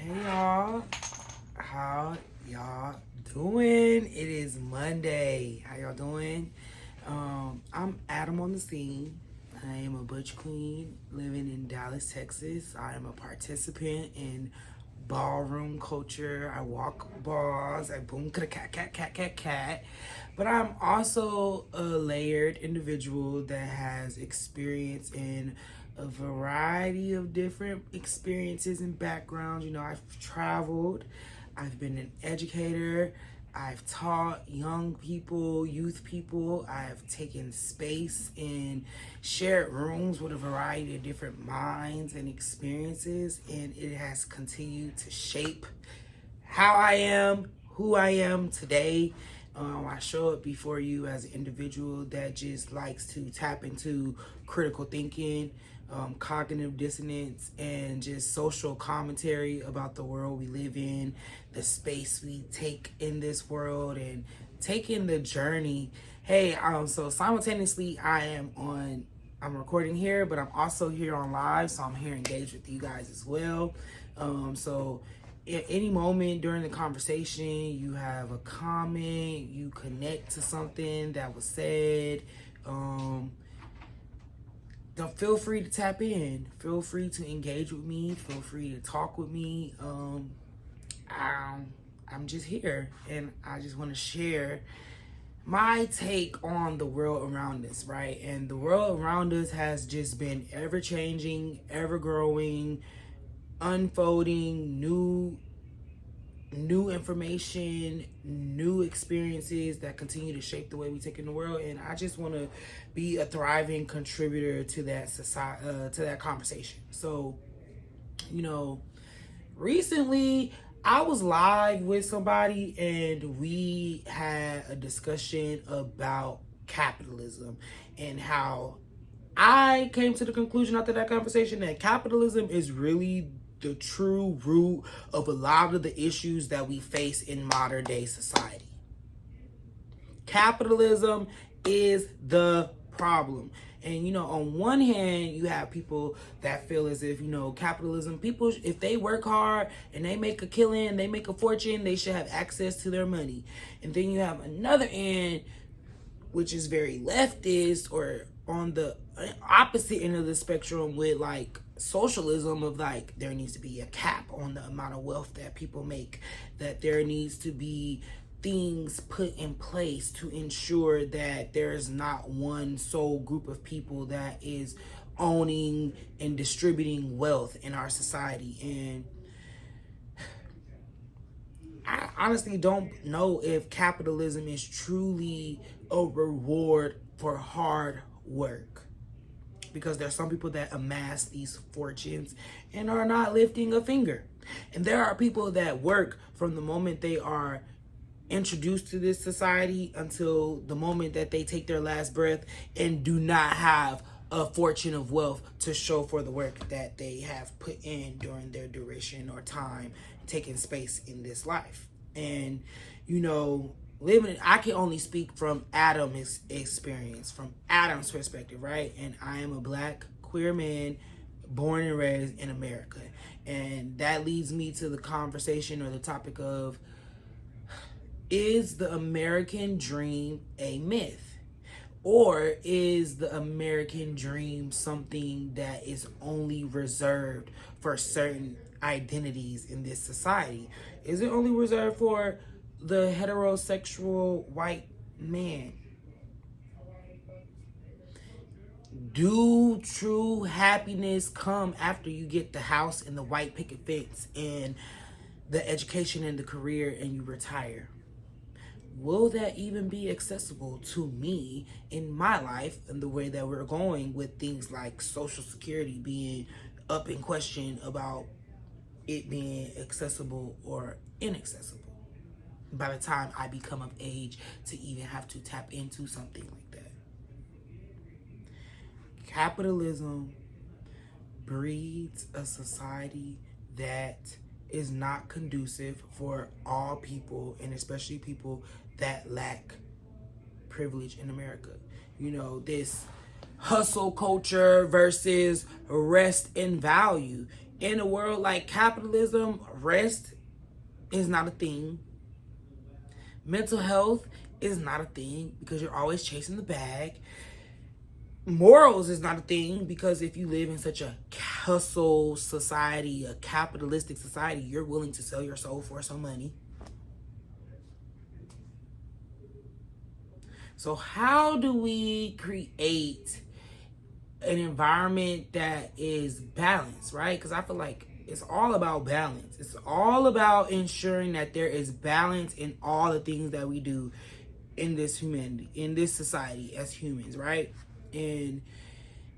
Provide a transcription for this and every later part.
Hey y'all, how y'all doing? It is Monday. How y'all doing? I'm Adam on the scene. I am a butch queen living in Dallas, Texas. I am a participant in ballroom culture. I walk balls. I boom cat. But I'm also a layered individual that has experience in a variety of different experiences and backgrounds. I've traveled, I've been an educator, I've taught young people, youth people, I've taken space in shared rooms with a variety of different minds and experiences, and it has continued to shape how I am, who I am today. I show up before you as an individual that just likes to tap into critical thinking, cognitive dissonance, and just social commentary about the world we live in, the space we take in this world, and taking the journey. Hey, so simultaneously, I'm recording here, but I'm also here on live, so I'm here engaged with you guys as well. So at any moment during the conversation, you have a comment, you connect to something that was said, don't feel free to tap in. Feel free to engage with me. Feel free to talk with me. I'm just here, and I just want to share my take on the world around us, right? And the world around us has just been ever changing, ever growing, unfolding, new information, new experiences that continue to shape the way we take in the world. And I just want to be a thriving contributor to that society, to that conversation. So, recently I was live with somebody and we had a discussion about capitalism and how I came to the conclusion after that conversation that capitalism is really the true root of a lot of the issues that we face in modern day society. Capitalism is the problem. And on one hand, you have people that feel as if, capitalism, people, if they work hard and they make a killing, they make a fortune, they should have access to their money. And then you have another end, which is very leftist, or on the opposite end of the spectrum with like socialism, of like there needs to be a cap on the amount of wealth that people make, that there needs to be things put in place to ensure that there's not one sole group of people that is owning and distributing wealth in our society. And I honestly don't know if capitalism is truly a reward for hard work, because there's some people that amass these fortunes and are not lifting a finger. And there are people that work from the moment they are introduced to this society until the moment that they take their last breath and do not have a fortune of wealth to show for the work that they have put in during their duration or time taking space in this life. And I can only speak from Adam's experience, from Adam's perspective, right? And I am a Black queer man born and raised in America. And that leads me to the conversation or the topic of, is the American dream a myth? Or is the American dream something that is only reserved for certain identities in this society? Is it only reserved for the heterosexual white man? Do true happiness come after you get the house and the white picket fence and the education and the career and you retire? Will that even be accessible to me in my life and the way that we're going with things like Social Security being up in question about it being accessible or inaccessible by the time I become of age to even have to tap into something like that? Capitalism breeds a society that is not conducive for all people, and especially people that lack privilege in America. This hustle culture versus rest and value. In a world like capitalism, rest is not a thing. Mental health is not a thing because you're always chasing the bag. Morals is not a thing because if you live in such a hustle society, a capitalistic society, you're willing to sell your soul for some money. So how do we create an environment that is balanced, right? Because I feel like it's all about balance. It's all about ensuring that there is balance in all the things that we do in this humanity, in this society as humans, right? And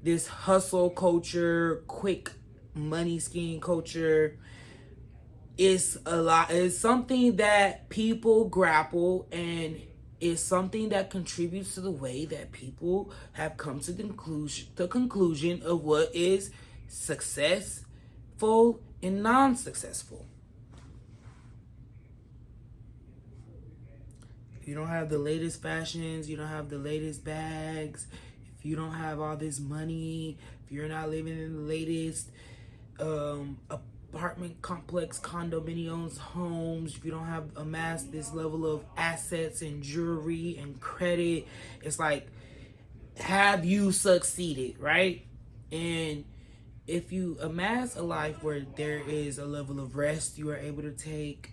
this hustle culture, quick money scheme culture is something that people grapple, and is something that contributes to the way that people have come to the conclusion of what is successful and non-successful. If you don't have the latest fashions, you don't have the latest bags, if you don't have all this money, if you're not living in the latest apartment complex, condominiums, homes, if you don't have amassed this level of assets and jewelry and credit, it's like, have you succeeded, right? And if you amass a life where there is a level of rest, you are able to take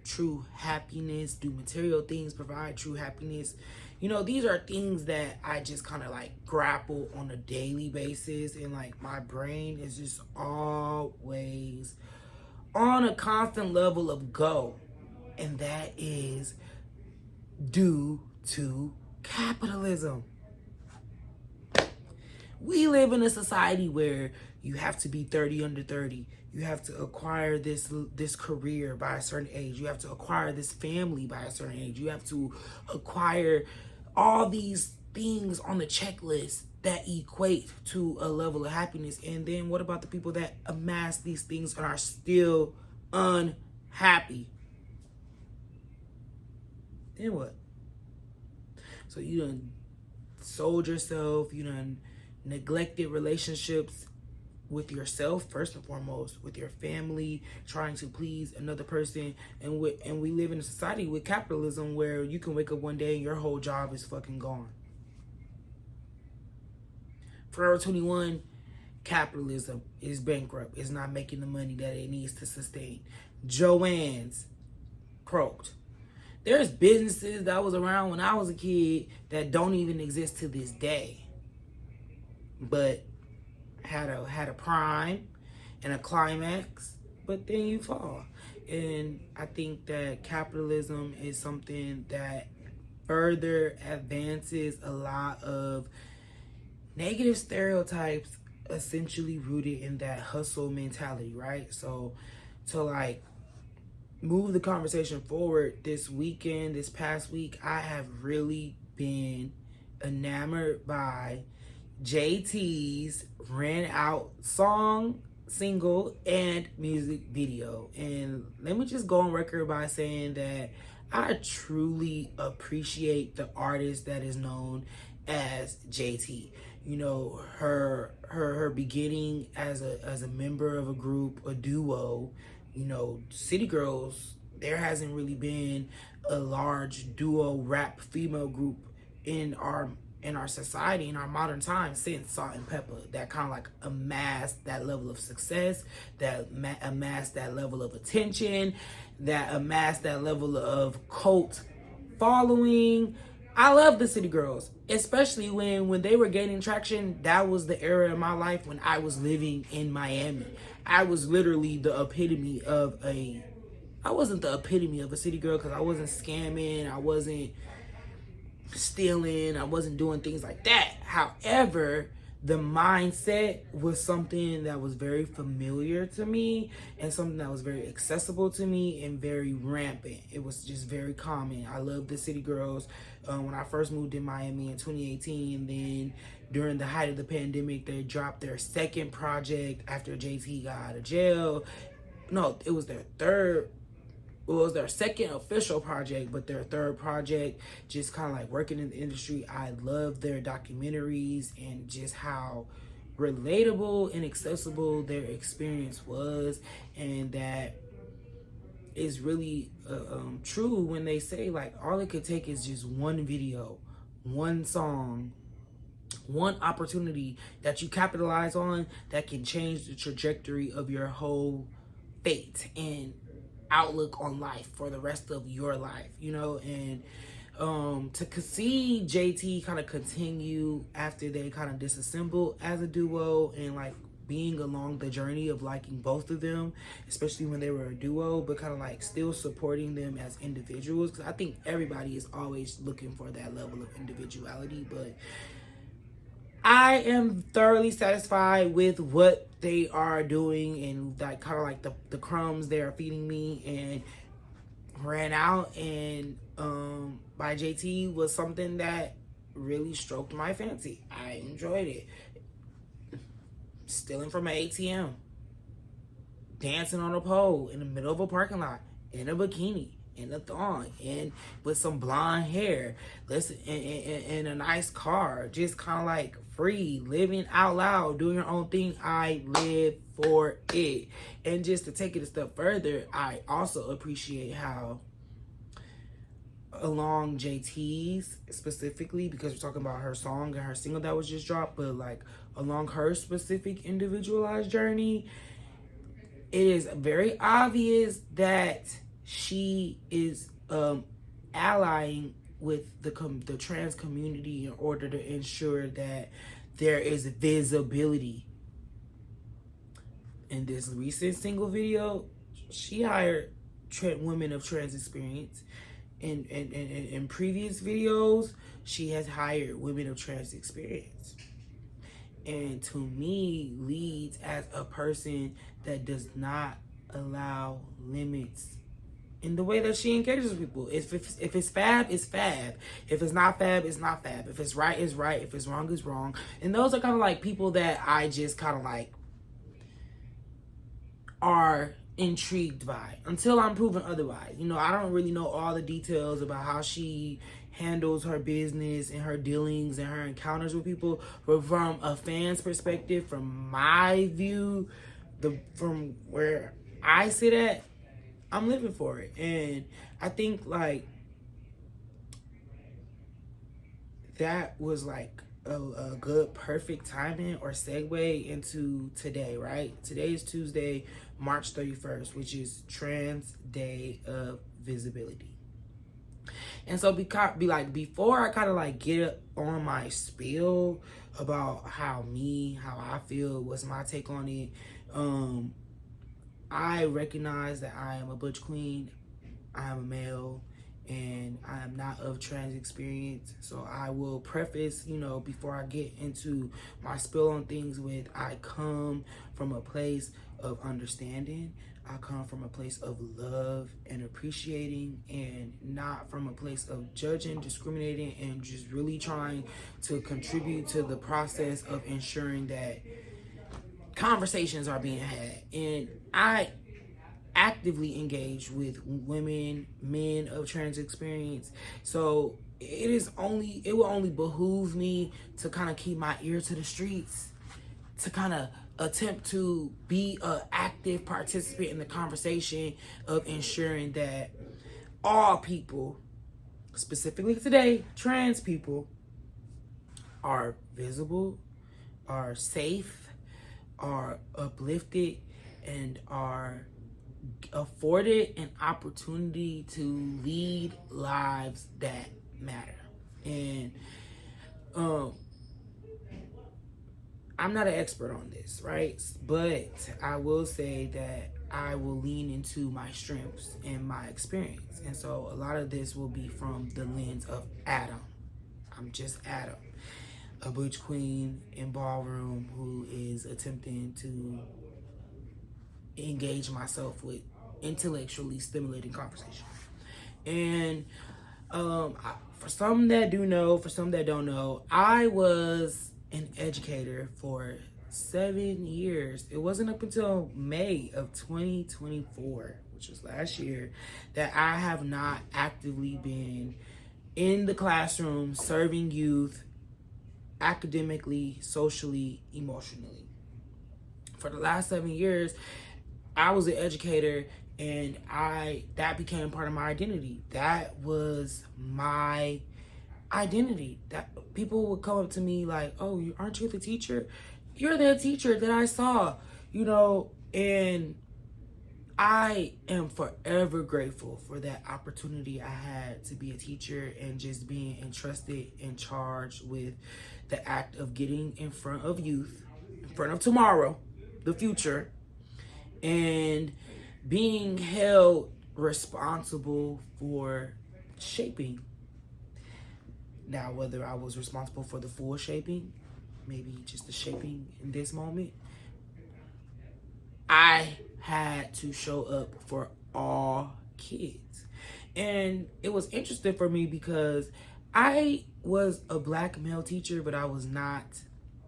true happiness, do material things, provide true happiness. You know, these are things that I just kind of like grapple on a daily basis, and like my brain is just always on a constant level of go. And that is due to capitalism. We live in a society where you have to be 30 under 30. You have to acquire this career by a certain age. You have to acquire this family by a certain age. You have to acquire all these things on the checklist that equate to a level of happiness. And then what about the people that amass these things and are still unhappy? Then what? So you done sold yourself, you done neglected relationships with yourself, first and foremost, with your family, trying to please another person. And we live in a society with capitalism where you can wake up one day and your whole job is fucking gone. Forever 21, capitalism is bankrupt. It's not making the money that it needs to sustain. Joann's croaked. There's businesses that was around when I was a kid that don't even exist to this day, but had a prime and a climax, but then you fall. And I think that capitalism is something that further advances a lot of negative stereotypes, essentially rooted in that hustle mentality, right? So to like move the conversation forward, this past week, I have really been enamored by JT's Ran Out single, and music video. And let me just go on record by saying that I truly appreciate the artist that is known as JT. You know, her beginning as a member of a group, a duo. You know, City Girls, there hasn't really been a large duo rap female group in our society, in our modern times, since Salt and Pepper, that kind of like amassed that level of success, that amassed that level of attention, that amassed that level of cult following. I love the City Girls, especially when they were gaining traction. That was the era in my life when I was living in Miami. I was literally the epitome of I wasn't the epitome of a city girl because I wasn't scamming, I wasn't stealing, I wasn't doing things like that. However, the mindset was something that was very familiar to me, and something that was very accessible to me and very rampant. It was just very common. I love the City Girls. When I first moved in Miami in 2018, then during the height of the pandemic, they dropped their second project after JT got out of jail. No, it was their third. It was their second official project, but their third project, just kind of like working in the industry. I love their documentaries and just how relatable and accessible their experience was, and that is really true when they say like all it could take is just one video, one song, one opportunity that you capitalize on that can change the trajectory of your whole fate and outlook on life for the rest of your life, you know. And to see JT kind of continue after they kind of disassembled as a duo, and like being along the journey of liking both of them, especially when they were a duo, but kind of like still supporting them as individuals, because I think everybody is always looking for that level of individuality. But I am thoroughly satisfied with what they are doing, and that kind of like the crumbs they are feeding me. And Ran Out and by JT was something that really stroked my fancy. I enjoyed it. Stealing from an ATM, dancing on a pole in the middle of a parking lot in a bikini, in a thong, and with some blonde hair, listen, in a nice car, just kind of like free, living out loud, doing your own thing. I live for it. And just to take it a step further, I also appreciate how along JT's specifically, because we're talking about her song and her single that was just dropped, but like along her specific individualized journey, it is very obvious that she is allying with the trans community in order to ensure that there is visibility. In this recent single video, she hired women of trans experience. In previous videos, she has hired women of trans experience. And to me, leads as a person that does not allow limits in the way that she engages with people. If it's fab, it's fab. If it's not fab, it's not fab. If it's right, it's right. If it's wrong, it's wrong. And those are kind of like people that I just kind of like are intrigued by until I'm proven otherwise. You know, I don't really know all the details about how she handles her business and her dealings and her encounters with people, but from a fan's perspective, from my view, from where I sit at, I'm living for it. And I think like that was like a good perfect timing or segue into today, right? Today is Tuesday, March 31st, which is Trans Day of Visibility. And so before I kind of like get on my spiel about how I feel, what's my take on it, I recognize that I am a butch queen, I am a male, and I am not of trans experience. So I will preface, you know, before I get into my spill on things with, I come from a place of understanding. I come from a place of love and appreciating, and not from a place of judging, discriminating, and just really trying to contribute to the process of ensuring that conversations are being had. And I actively engage with women, men of trans experience. So it will only behoove me to kind of keep my ear to the streets, to kind of attempt to be an active participant in the conversation of ensuring that all people, specifically today, trans people, are visible, are safe, are uplifted, and are afforded an opportunity to lead lives that matter. And I'm not an expert on this, right? But I will say that I will lean into my strengths and my experience. And so a lot of this will be from the lens of Adam. I'm just Adam, a butch queen in ballroom who is attempting to engage myself with intellectually stimulating conversation. And for some that do know, for some that don't know, I was an educator for 7 years. It wasn't up until May of 2024, which was last year, that I have not actively been in the classroom serving youth academically, socially, emotionally. For the last 7 years, I was an educator, and that became part of my identity. That was my identity. That people would come up to me like, "Oh, aren't you the teacher? You're the teacher that I saw," and I am forever grateful for that opportunity I had to be a teacher and just being entrusted and charged with the act of getting in front of youth, in front of tomorrow, the future, and being held responsible for shaping. Now, whether I was responsible for the full shaping, maybe just the shaping in this moment, I had to show up for all kids. And it was interesting for me because I was a black male teacher, but I was not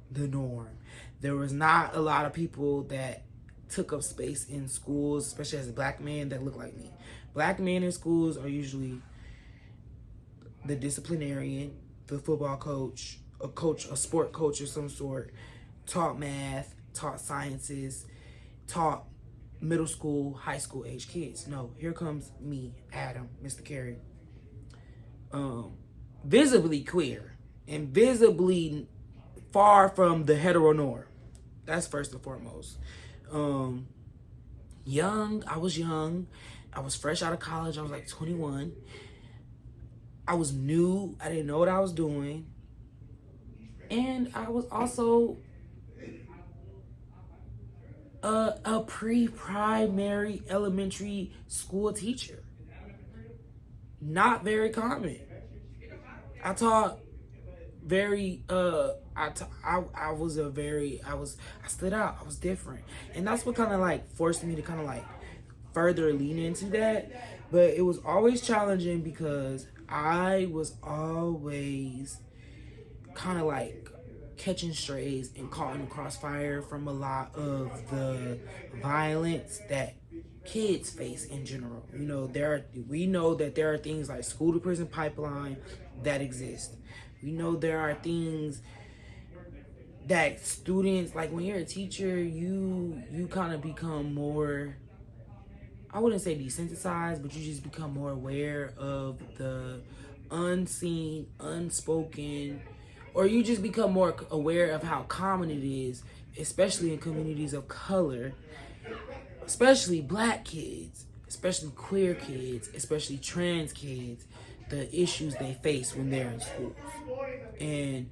the norm. There was not a lot of people that took up space in schools, especially as a black man, that looked like me. Black men in schools are usually the disciplinarian, the football coach, a sport coach of some sort, taught math, taught sciences, taught middle school, high school age kids. No, here comes me, Adam, Mr. Carey, visibly queer and visibly far from the hetero norm. That's first and foremost. I was young. I was fresh out of college. I was like 21. I was new. I didn't know what I was doing. And I was also a pre-primary elementary school teacher. Not very common. I taught very I stood out. I was different. And that's what kind of like forced me to kind of like further lean into that. But it was always challenging because I was always kind of like catching strays and caught in the crossfire from a lot of the violence that kids face in general. We know that there are things like school to prison pipeline that exist. We know there are things that students, like when you're a teacher, you kind of become more, I wouldn't say desensitized, but you just become more aware of the unseen, unspoken, or you just become more aware of how common it is, especially in communities of color, especially black kids, especially queer kids, especially trans kids, the issues they face when they're in school. And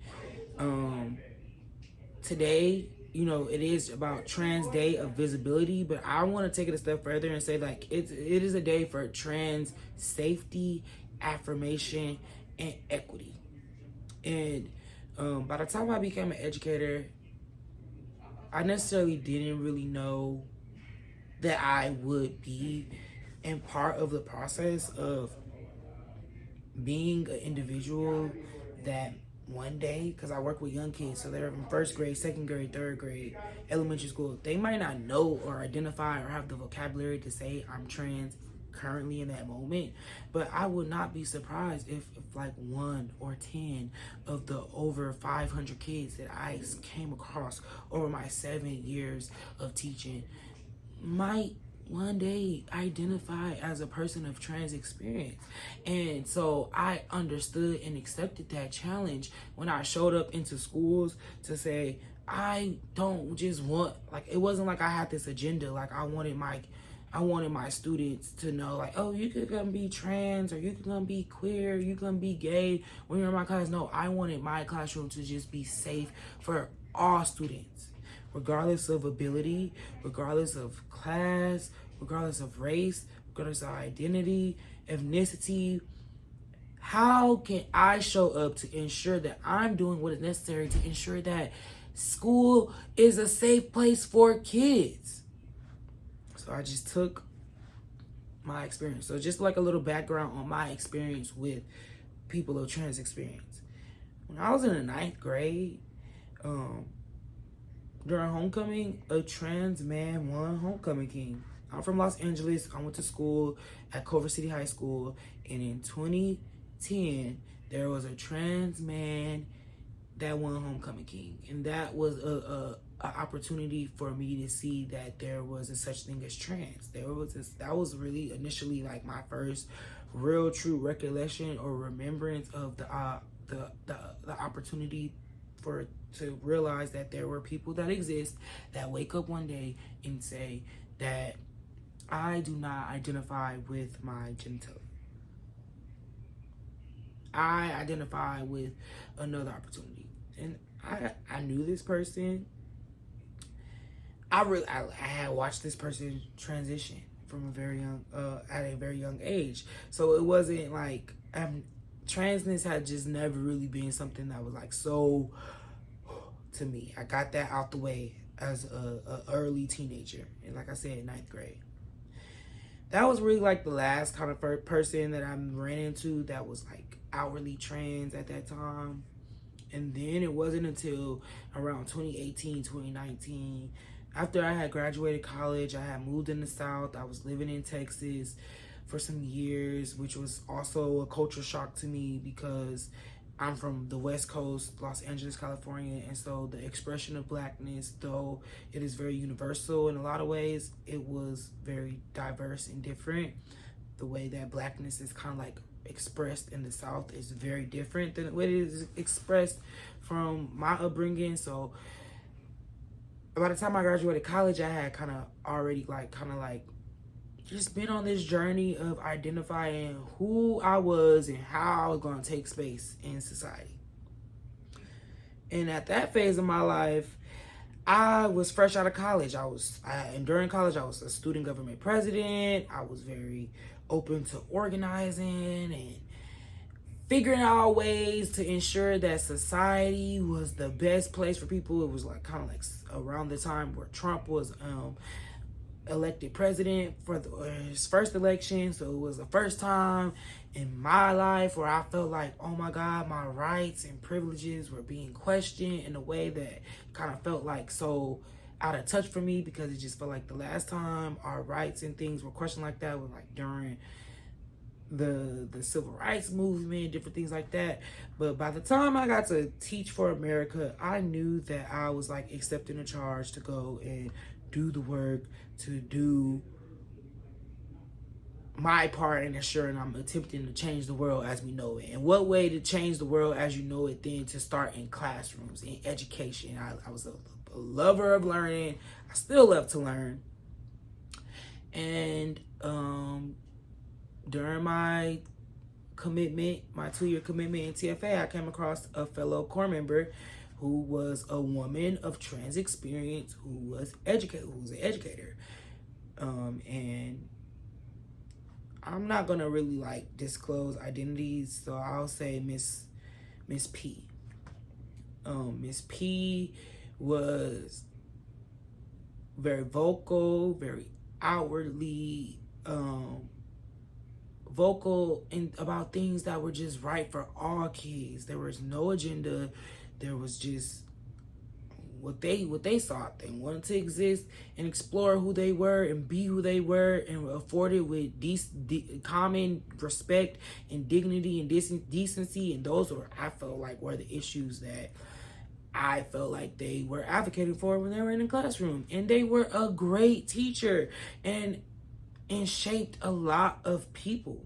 today, it is about Trans Day of Visibility, but I want to take it a step further and say like it is a day for trans safety, affirmation, and equity. And by the time I became an educator, I necessarily didn't really know that I would be in part of the process of being an individual that one day, because I work with young kids, so they're in first grade, second grade, third grade, elementary school. They might not know or identify or have the vocabulary to say I'm trans currently in that moment, but I would not be surprised if like 1 or 10 of the over 500 kids that I came across over my 7 years of teaching might one day identify as a person of trans experience. And so I understood and accepted that challenge when I showed up into schools to say, I don't just want, like, it wasn't like I had this agenda. Like I wanted my students to know, like, oh, you could come be trans, or you could come be queer, you can be gay when you're in my class. No, I wanted my classroom to just be safe for all students, regardless of ability, regardless of class, regardless of race, regardless of identity, ethnicity. How can I show up to ensure that I'm doing what is necessary to ensure that school is a safe place for kids? So I just took my experience. So just like a little background on my experience with people of trans experience. When I was in the 9th grade, during homecoming, a trans man won homecoming king. I'm from Los Angeles. I went to school at Culver City High School, and in 2010, there was a trans man that one homecoming king, and that was a opportunity for me to see that there was a such thing as trans. That was really initially like my first real true recollection or remembrance of the opportunity for to realize that there were people that exist that wake up one day and say that I do not identify with my genitalia. I identify with another opportunity. And I knew this person. I had watched this person transition from a very young at a very young age. So it wasn't like transness had just never really been something that was like so to me. I got that out the way as a early teenager, and like I said, ninth grade. That was really like the last kind of person that I ran into that was like outwardly trans at that time. And then it wasn't until around 2018, 2019, after I had graduated college, I had moved in the South. I was living in Texas for some years, which was also a culture shock to me because I'm from the West Coast, Los Angeles, California, and so the expression of Blackness, though it is very universal in a lot of ways, it was very diverse and different. The way that Blackness is kind of like expressed in the South is very different than the way it is expressed from my upbringing. So by the time I graduated college, I had kind of already just been on this journey of identifying who I was and how I was going to take space in society. And at that phase of my life, I was fresh out of college. And during college, I was a student government president. I was very open to organizing and figuring out ways to ensure that society was the best place for people. It was like kind of like around the time where Trump was elected president for his first election. So it was the first time in my life where I felt like, oh my God, my rights and privileges were being questioned in a way that kind of felt like so out of touch for me, because it just felt like the last time our rights and things were questioned like that was like during the civil rights movement, different things like that. But by the time I got to Teach for America, I knew that I was like accepting a charge to go and do the work, to do my part in ensuring I'm attempting to change the world as we know it. And what way to change the world as you know it than to start in classrooms, in education. I was a lover of learning. I still love to learn. And during my commitment, my 2-year commitment in TFA, I came across a fellow corps member who was a woman of trans experience, who was an educator. And I'm not gonna really like disclose identities, so I'll say Miss P. Miss P was very vocal, very outwardly vocal about things that were just right for all kids. There was no agenda. There was just what they sought. They wanted to exist and explore who they were and be who they were, and afforded with common respect and dignity and decency. And those were, I felt like, were the issues that I felt like they were advocating for when they were in the classroom. And they were a great teacher and shaped a lot of people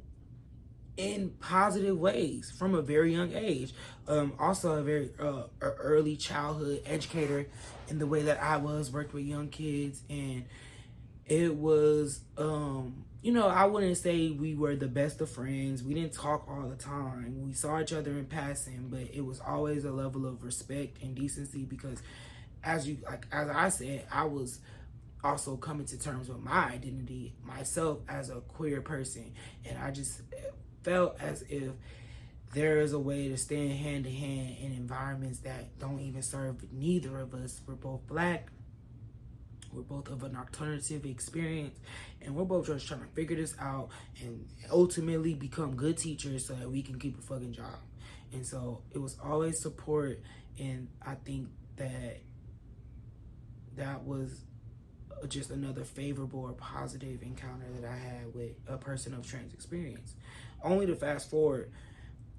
in positive ways from a very young age. Also a very early childhood educator in the way that I worked with young kids. And it was, I wouldn't say we were the best of friends. We didn't talk all the time. We saw each other in passing, but it was always a level of respect and decency, because as I said, I was also coming to terms with my identity myself as a queer person. And I just felt as if there is a way to stand hand to hand in environments that don't even serve neither of us. We're both Black. We're both of an alternative experience, and we're both just trying to figure this out and ultimately become good teachers so that we can keep a fucking job. And so it was always support, and I think that was just another favorable or positive encounter that I had with a person of trans experience. Only to fast forward,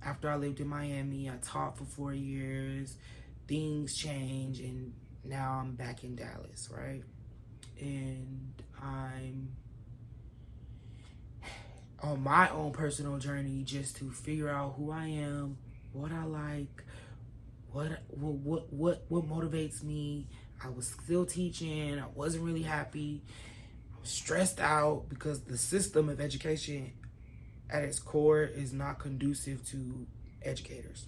after I lived in Miami, I taught for 4 years. things change, and now I'm back in Dallas, right? And I'm on my own personal journey just to figure out who I am, what I like, what motivates me. I was still teaching. I wasn't really happy. I was stressed out because the system of education at its core is not conducive to educators.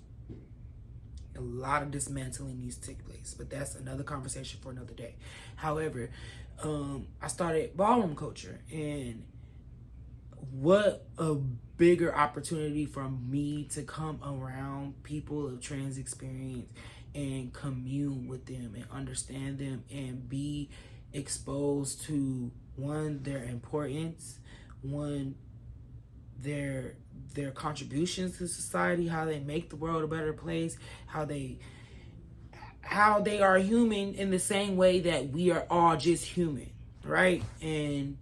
A lot of dismantling needs to take place, but that's another conversation for another day. However, I started ballroom culture, and what a bigger opportunity for me to come around people of trans experience and commune with them and understand them and be exposed to, one, their importance, one, their contributions to society, how they make the world a better place, how they are human in the same way that we are all just human, right? And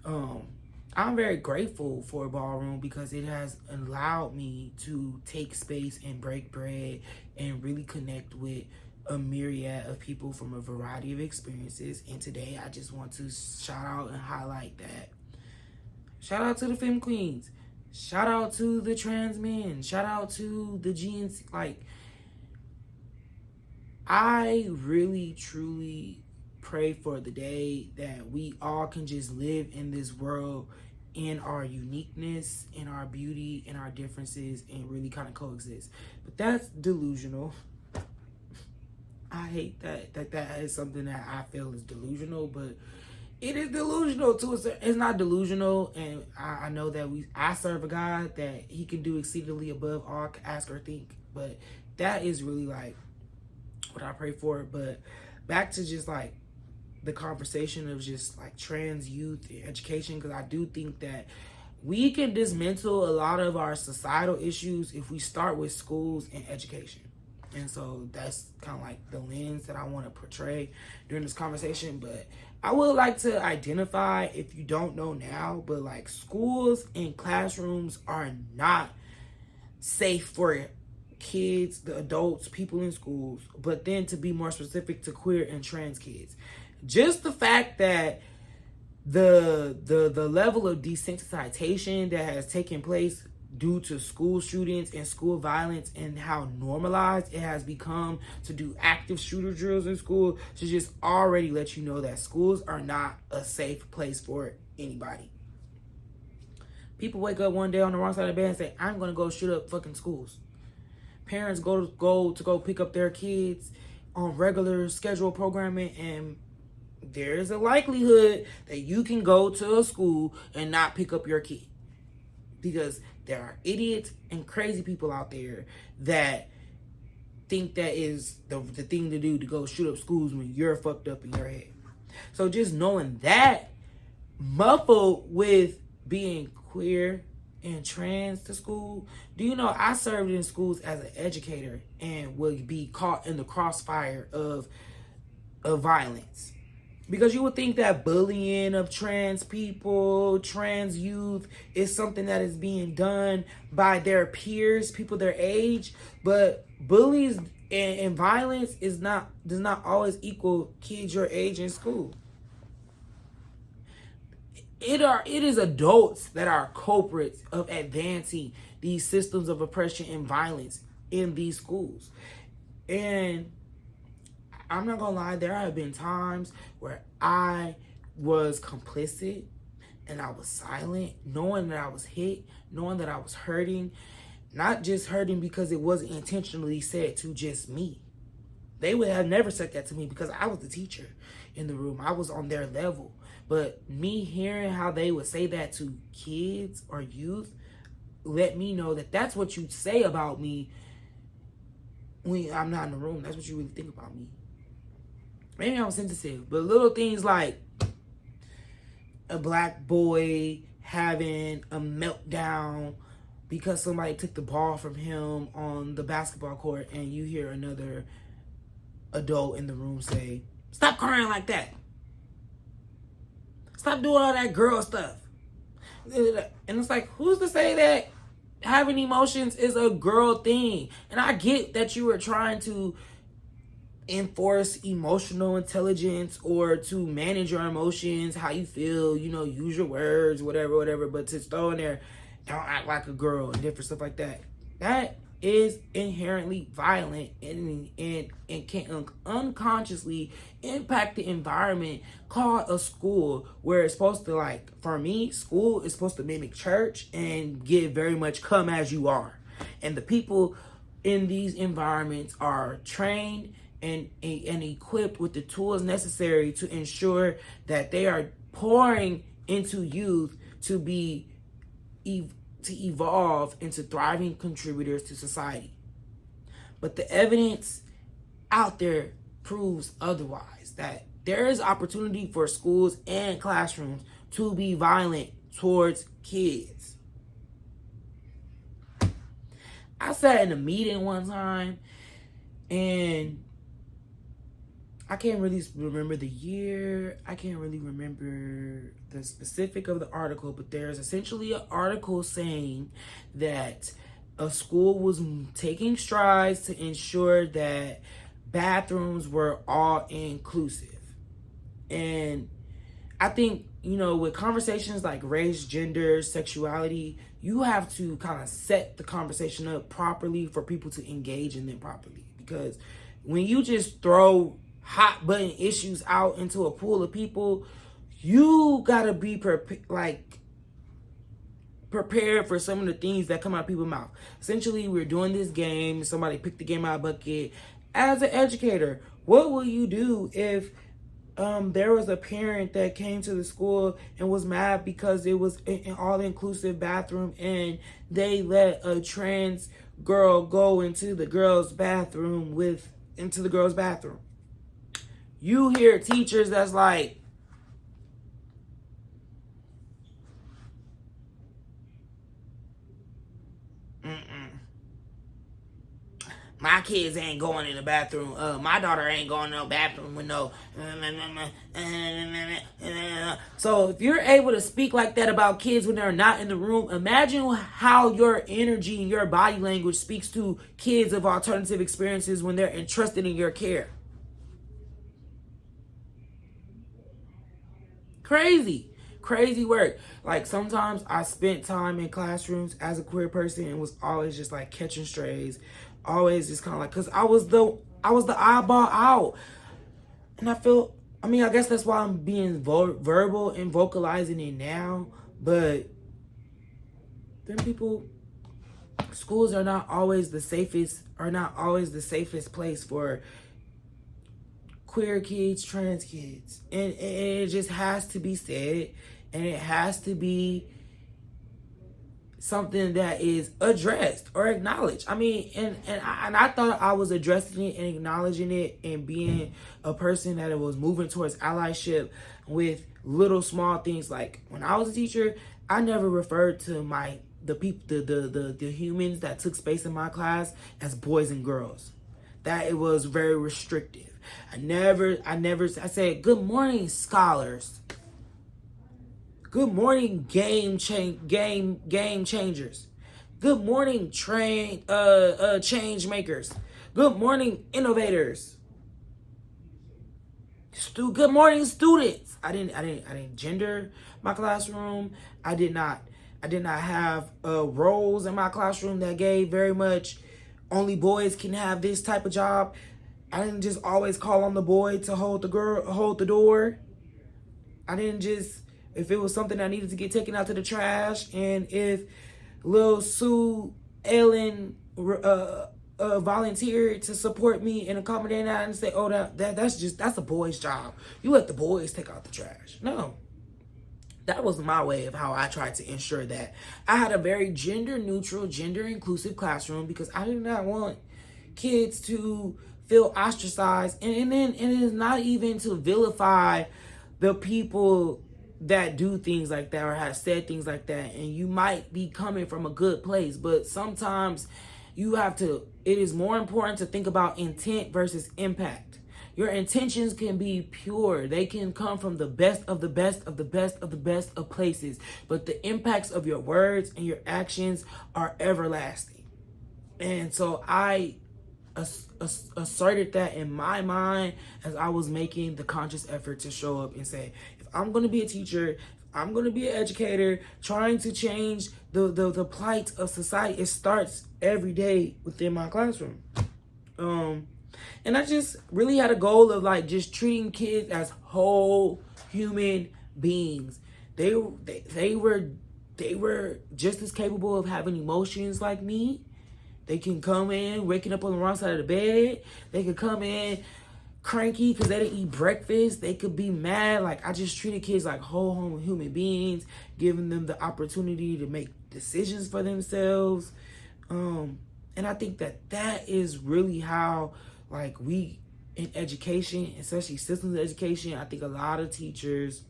I'm very grateful for Ballroom because it has allowed me to take space and break bread and really connect with a myriad of people from a variety of experiences. And today I just want to shout out and highlight that. Shout out to the femme queens. Shout out to the trans men. Shout out to the GNC. Like, I really, truly pray for the day that we all can just live in this world in our uniqueness, in our beauty, in our differences, and really kind of coexist. But that's delusional. I hate that is something that I feel is delusional, but it is delusional to us. It's not delusional, and I know that I serve a God that He can do exceedingly above all ask or think. But that is really like what I pray for. But back to just like the conversation of just like trans youth education, because I do think that we can dismantle a lot of our societal issues if we start with schools and education. And so that's kind of like the lens that I want to portray during this conversation. But I would like to identify, if you don't know now, but like schools and classrooms are not safe for kids, the adults, people in schools, but then to be more specific to queer and trans kids. Just the fact that the level of desensitization that has taken place due to school shootings and school violence and how normalized it has become to do active shooter drills in school should just already let you know that schools are not a safe place for anybody. People wake up one day on the wrong side of the bed and say, I'm going to go shoot up fucking schools. Parents go pick up their kids on regular scheduled programming, and there's a likelihood that you can go to a school and not pick up your kid because there are idiots and crazy people out there that think that is the thing to do, to go shoot up schools when you're fucked up in your head. So just knowing that, muffled with being queer and trans to school, do you know I served in schools as an educator and would be caught in the crossfire of violence? Because you would think that bullying of trans people, trans youth, is something that is being done by their peers, people their age. But bullies and violence does not always equal kids your age in school. It is adults that are culprits of advancing these systems of oppression and violence in these schools. And I'm not gonna lie, there have been times where I was complicit and I was silent, knowing that I was hit, knowing that I was hurting, not just hurting because it wasn't intentionally said to just me. They would have never said that to me because I was the teacher in the room. I was on their level. But me hearing how they would say that to kids or youth let me know that that's what you say about me when I'm not in the room. That's what you really think about me. Maybe I'm sensitive, but little things like a black boy having a meltdown because somebody took the ball from him on the basketball court, and you hear another adult in the room say, "Stop crying like that. Stop doing all that girl stuff." And it's like, who's to say that having emotions is a girl thing? And I get that you were trying to enforce emotional intelligence or to manage your emotions, how you feel, use your words, whatever. But to throw in there, don't act like a girl and different stuff like that. That is inherently violent and can unconsciously impact the environment called a school, where it's supposed to, like, for me, school is supposed to mimic church and give very much come as you are. And the people in these environments are trained and equipped with the tools necessary to ensure that they are pouring into youth to evolve into thriving contributors to society. But the evidence out there proves otherwise, that there is opportunity for schools and classrooms to be violent towards kids. I sat in a meeting one time, and I can't really remember the year. I can't really remember the specific of the article, but there's essentially an article saying that a school was taking strides to ensure that bathrooms were all inclusive. And I think, with conversations like race, gender, sexuality, you have to kind of set the conversation up properly for people to engage in them properly. Because when you just throw hot button issues out into a pool of people, you gotta be prepared for some of the things that come out of people's mouth. Essentially, we're doing this game. Somebody picked the game out of bucket. As an educator, what will you do if there was a parent that came to the school and was mad because it was an all-inclusive bathroom and they let a trans girl go into the girls' bathroom? You hear teachers that's like, my kids ain't going in the bathroom. My daughter ain't going to no bathroom with no. So if you're able to speak like that about kids when they're not in the room, imagine how your energy and your body language speaks to kids of alternative experiences when they're entrusted in your care. Crazy work. Like, sometimes I spent time in classrooms as a queer person and was always just like catching strays, always just kind of like, because I was the eyeball out. And I guess that's why I'm being verbal and vocalizing it now. But then schools are not always the safest place for queer kids, trans kids. And it just has to be said, and it has to be something that is addressed or acknowledged. And I thought I was addressing it and acknowledging it and being a person that was moving towards allyship with little small things. Like, when I was a teacher, I never referred to the humans that took space in my class as boys and girls. That it was very restrictive. I said, good morning, scholars. Good morning, game changers. Good morning, change makers. Good morning, innovators. Good morning, students. I didn't gender my classroom. I did not have roles in my classroom that gave very much only boys can have this type of job. I didn't just always call on the boy to hold the door. I didn't just, if it was something that needed to get taken out to the trash, and if Lil Sue Ellen volunteered to support me and accommodate that and say, oh, that's a boy's job. You let the boys take out the trash. No. That was my way of how I tried to ensure that I had a very gender neutral, gender inclusive classroom, because I did not want kids to feel ostracized. And it is not even to vilify the people that do things like that or have said things like that. And you might be coming from a good place, but sometimes it is more important to think about intent versus impact. Your intentions can be pure. They can come from the best of the best of the best of the best of places. But the impacts of your words and your actions are everlasting. And so I asserted that in my mind as I was making the conscious effort to show up and say, if I'm going to be a teacher, if I'm going to be an educator, trying to change the plight of society, it starts every day within my classroom. And I just really had a goal of like just treating kids as whole human beings. They were just as capable of having emotions like me. They can come in waking up on the wrong side of the bed. They could come in cranky because they didn't eat breakfast. They could be mad. Like, I just treated kids like whole human beings, giving them the opportunity to make decisions for themselves. And I think that is really how, like, we in education, especially systems of education, I think a lot of teachers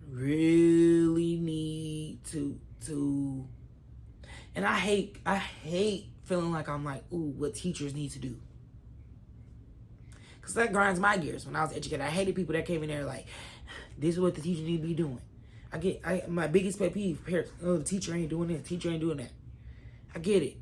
really need to and I hate feeling like I'm like, ooh, what teachers need to do. Because that grinds my gears. When I was educated, I hated people that came in there like, this is what the teacher need to be doing. My biggest pet peeve, parents, oh, the teacher ain't doing this, the teacher ain't doing that. I get it.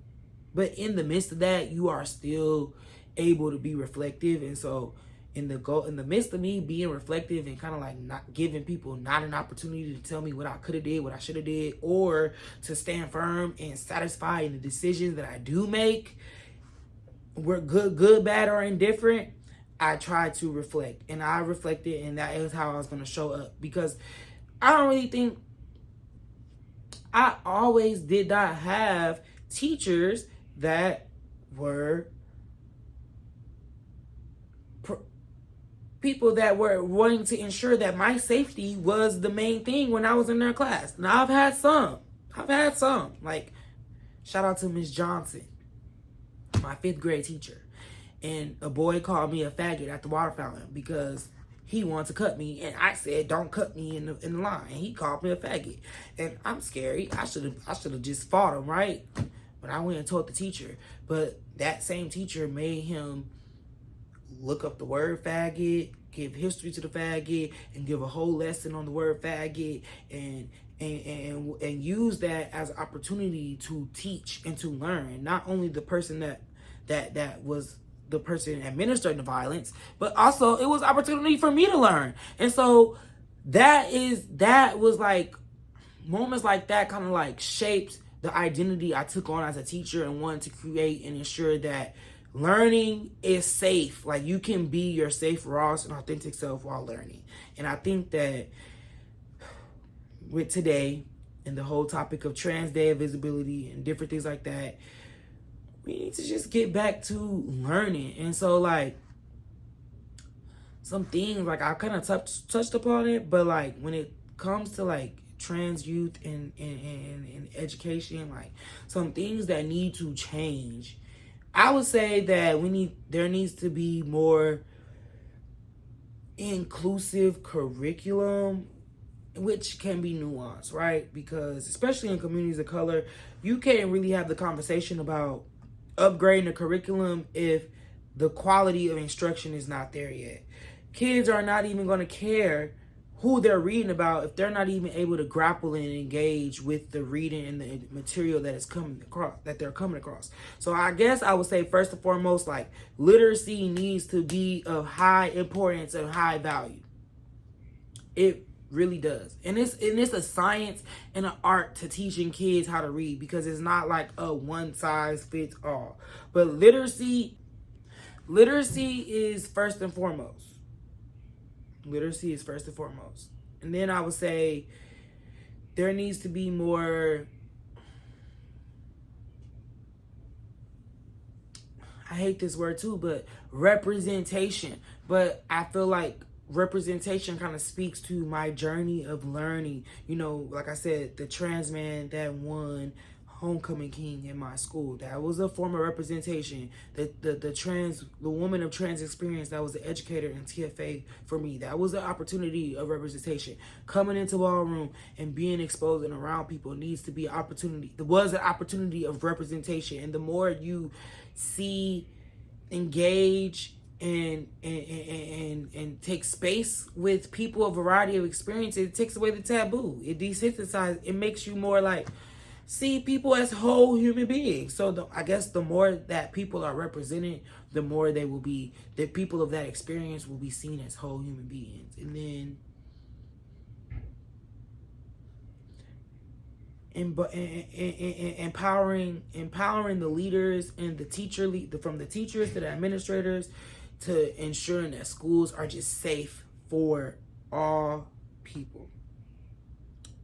But in the midst of that, you are still able to be reflective. And so in the midst of me being reflective and kind of like not giving people not an opportunity to tell me what I could have did, what I should have did, or to stand firm and satisfied in the decisions that I do make, we're good, bad, or indifferent, I try to reflect. And I reflected, and that is how I was going to show up. Because I don't really think I always did not have teachers that were people that were wanting to ensure that my safety was the main thing when I was in their class. Now, I've had some. Like, shout out to Miss Johnson, my 5th grade teacher. And a boy called me a faggot at the water fountain because he wanted to cut me. And I said, don't cut me in the line. And he called me a faggot. And I'm scary. I should have just fought him, right? But I went and told the teacher. But that same teacher made him look up the word faggot, give history to the faggot, and give a whole lesson on the word faggot, and use that as an opportunity to teach and to learn. Not only the person that was the person administering the violence, but also it was opportunity for me to learn. And so that was like moments like that kind of like shaped the identity I took on as a teacher and wanted to create and ensure that learning is safe. Like, you can be your safe, raw, and authentic self while learning. And I think that with today and the whole topic of Trans Day of Visibility and different things like that, we need to just get back to learning. And so, like, some things, like, I kind of touched upon it, but, like, when it comes to, like, trans youth and education, like, some things that need to change, I would say that there needs to be more inclusive curriculum, which can be nuanced, right? Because especially in communities of color, you can't really have the conversation about upgrading the curriculum if the quality of instruction is not there yet. Kids are not even going to care who they're reading about if they're not even able to grapple and engage with the reading and the material that they're coming across. So I guess I would say first and foremost, like, literacy needs to be of high importance and high value. It really does. And it's a science and an art to teaching kids how to read, because it's not like a one size fits all. But literacy is first and foremost. Literacy is first and foremost. And then I would say there needs to be more, I hate this word too, but representation. But I feel like representation kind of speaks to my journey of learning. You know, like I said, the trans man that won homecoming king in my school, that was a form of representation. The woman of trans experience that was the educator in TFA for me, that was an opportunity of representation. Coming into ballroom and being exposed and around people needs to be an opportunity. There was an opportunity of representation, and the more you see, engage, and take space with people, a variety of experiences, it takes away the taboo. It desensitizes. It makes you more like, see people as whole human beings. So I guess the more that people are represented, the more they will be, the people of that experience will be seen as whole human beings. And then empowering the leaders and the from the teachers to the administrators, to ensuring that schools are just safe for all people.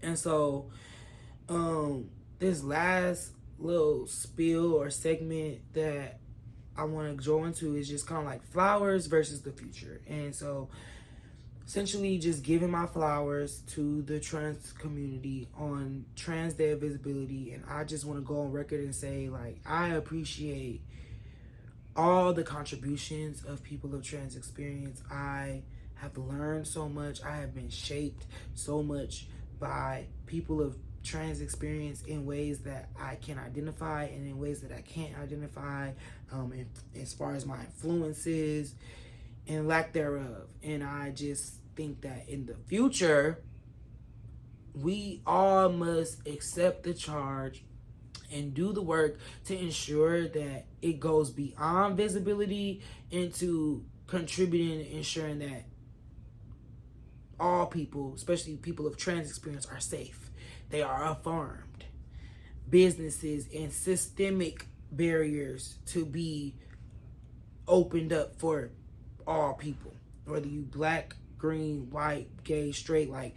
And so this last little spiel or segment that I want to go into is just kind of like flowers versus the future. And so essentially just giving my flowers to the trans community on Trans Day of Visibility. And I just want to go on record and say, like, I appreciate all the contributions of people of trans experience. I have learned so much. I have been shaped so much by people of trans experience in ways that I can identify and in ways that I can't identify, as far as my influences and lack thereof. And I just think that in the future, we all must accept the charge and do the work to ensure that it goes beyond visibility into contributing and ensuring that all people, especially people of trans experience, are safe. They are affirmed. Businesses and systemic barriers to be opened up for all people, whether you black, green, white, gay, straight, like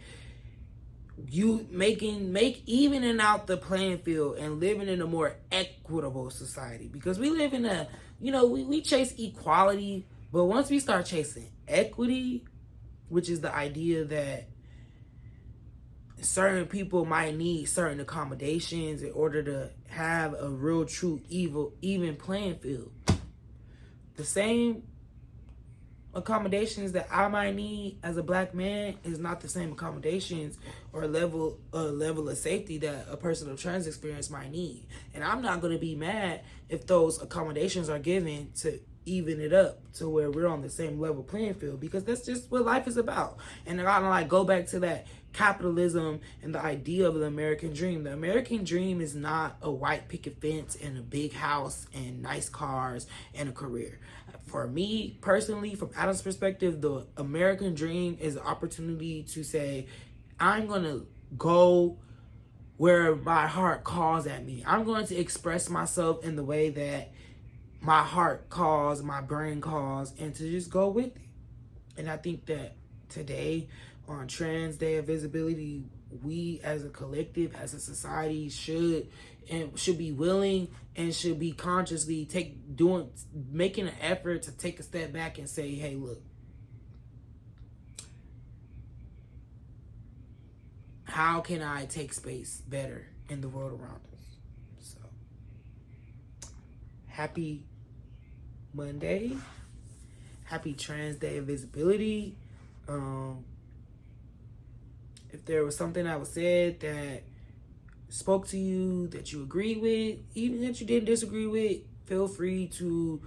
you make evening out the playing field and living in a more equitable society. Because we live in a, we chase equality, but once we start chasing equity, which is the idea that certain people might need certain accommodations in order to have a real, true, even playing field. The same accommodations that I might need as a black man is not the same accommodations or level of safety that a person of trans experience might need. And I'm not going to be mad if those accommodations are given to even it up to where we're on the same level playing field, because that's just what life is about. And I gotta like go back to that capitalism and the idea of the American dream. The American dream is not a white picket fence and a big house and nice cars and a career. For me personally, from Adam's perspective, the American dream is an opportunity to say, I'm gonna go where my heart calls at me. I'm going to express myself in the way that my heart calls, my brain calls, and to just go with it. And I think that today, on Trans Day of Visibility, we as a collective, as a society, should be willing and should be consciously making an effort to take a step back and say, hey, look, how can I take space better in the world around us? So, happy Monday. Happy Trans Day of Visibility. If there was something that was said that spoke to you, that you agreed with, even that you didn't disagree with, feel free to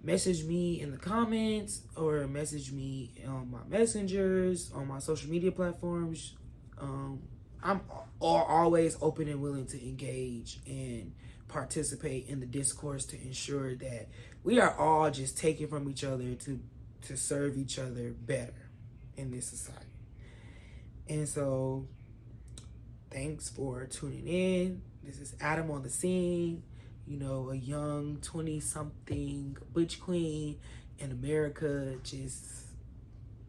message me in the comments or message me on my messengers, on my social media platforms. I'm always open and willing to engage and participate in the discourse to ensure that we are all just taking from each other to serve each other better in this society. And so, thanks for tuning in. This is Adam on the scene, a young 20-something butch queen in America, just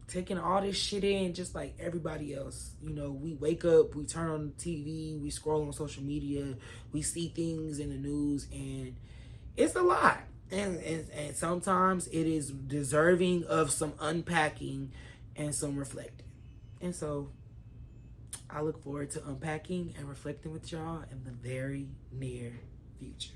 taking all this shit in just like everybody else. We wake up, we turn on the TV, we scroll on social media, we see things in the news, and it's a lot. And sometimes it is deserving of some unpacking and some reflecting. And so I look forward to unpacking and reflecting with y'all in the very near future.